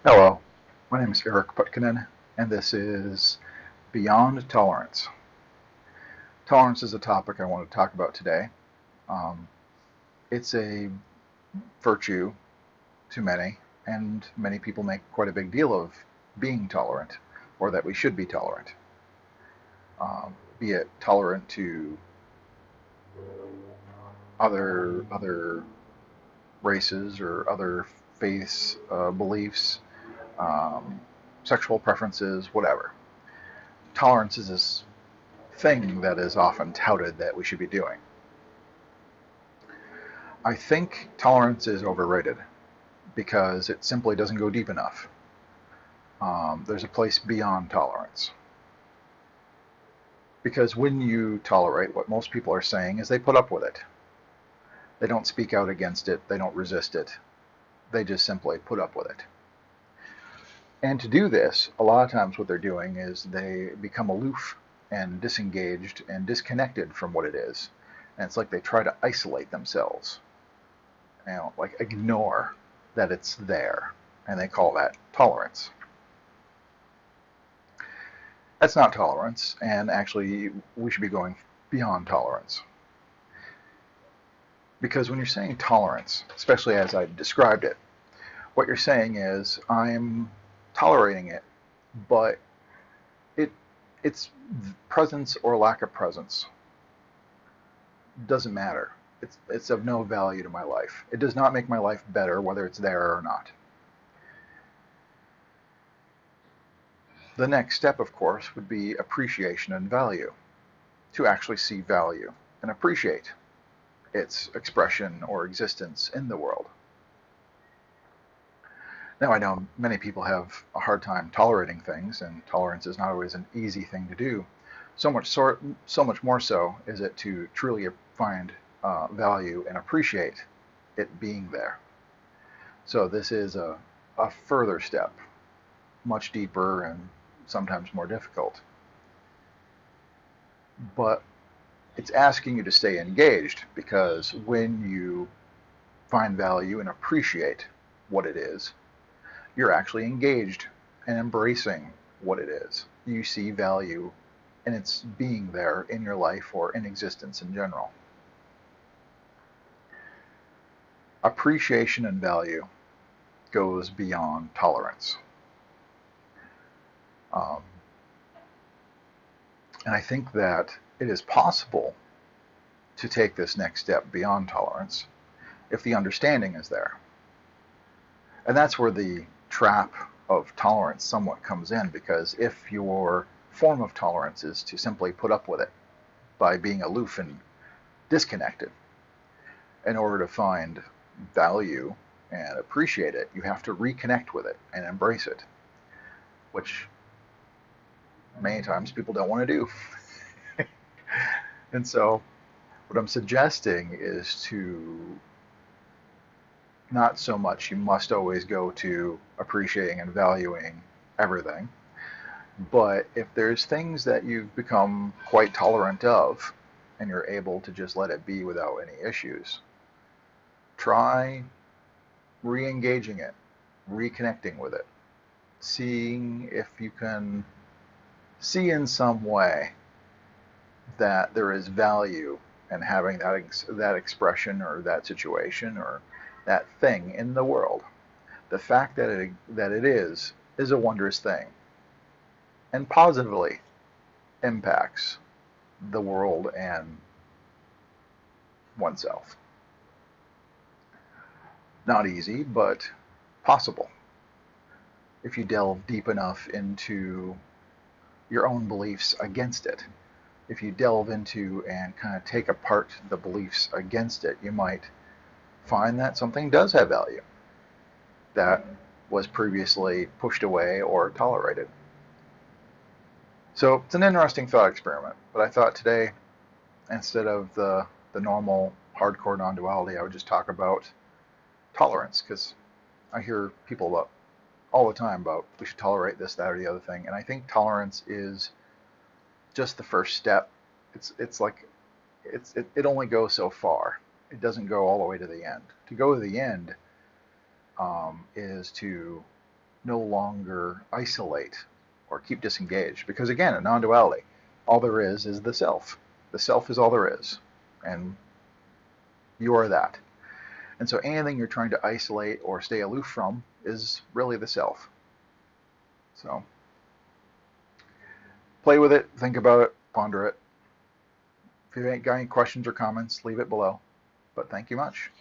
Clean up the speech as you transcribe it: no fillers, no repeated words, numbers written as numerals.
Hello, my name is Eric Putkonen, and this is Beyond Tolerance. Tolerance is a topic I want to talk about today. Um, it's a virtue to many, and many people make quite a big deal of being tolerant, or that we should be tolerant. Be it tolerant to other races or other faiths, beliefs, um, sexual preferences, whatever. Tolerance is this thing that is often touted that we should be doing. I think tolerance is overrated because it simply doesn't go deep enough. There's a place beyond tolerance. Because when you tolerate, what most people are saying is they put up with it. They don't speak out against it, they don't resist it, they just simply put up with it. And to do this, a lot of times what they're doing is they become aloof and disengaged and disconnected from what it is. And it's like they try to isolate themselves, like ignore that it's there. And they call that tolerance. That's not tolerance, and actually we should be going beyond tolerance. Because when you're saying tolerance, especially as I described it, what you're saying is I'm tolerating it, but it its presence or lack of presence doesn't matter. It's of no value to my life. It does not make my life better whether it's there or not. The next step, of course, would be appreciation and value. To actually see value and appreciate its expression or existence in the world. Now, I know many people have a hard time tolerating things, and tolerance is not always an easy thing to do. So much more so is it to truly find value and appreciate it being there. So this is a further step, much deeper and sometimes more difficult. But it's asking you to stay engaged, because when you find value and appreciate what it is, you're actually engaged and embracing what it is. You see value in its being there in your life or in existence in general. Appreciation and value goes beyond tolerance. Um, and I think that it is possible to take this next step beyond tolerance if the understanding is there. And that's where the trap of tolerance somewhat comes in, because if your form of tolerance is to simply put up with it by being aloof and disconnected, in order to find value and appreciate it, you have to reconnect with it and embrace it, which many times people don't want to do. And so, what I'm suggesting is to not so much you must always go to appreciating and valuing everything, but if there's things that you've become quite tolerant of and you're able to just let it be without any issues, try re-engaging it, reconnecting with it, seeing if you can see in some way that there is value in having that expression or that situation or that thing in the world. The fact that it is a wondrous thing and positively impacts the world and oneself. Not easy, but possible if you delve deep enough into your own beliefs against it. If you delve into and kind of take apart the beliefs against it, you might find that something does have value that was previously pushed away or tolerated. So it's an interesting thought experiment, but I thought today, instead of the normal hardcore non-duality, I would just talk about tolerance, because I hear people about all the time about we should tolerate this, that, or the other thing, and I think tolerance is just the first step. It's like it only goes so far. It doesn't go all the way to the end. To go to the end is to no longer isolate or keep disengaged. Because again, in non-duality, all there is the self. The self is all there is. And you are that. And so anything you're trying to isolate or stay aloof from is really the self. So play with it, think about it, ponder it. If you ain't got any questions or comments, leave it below. But thank you much.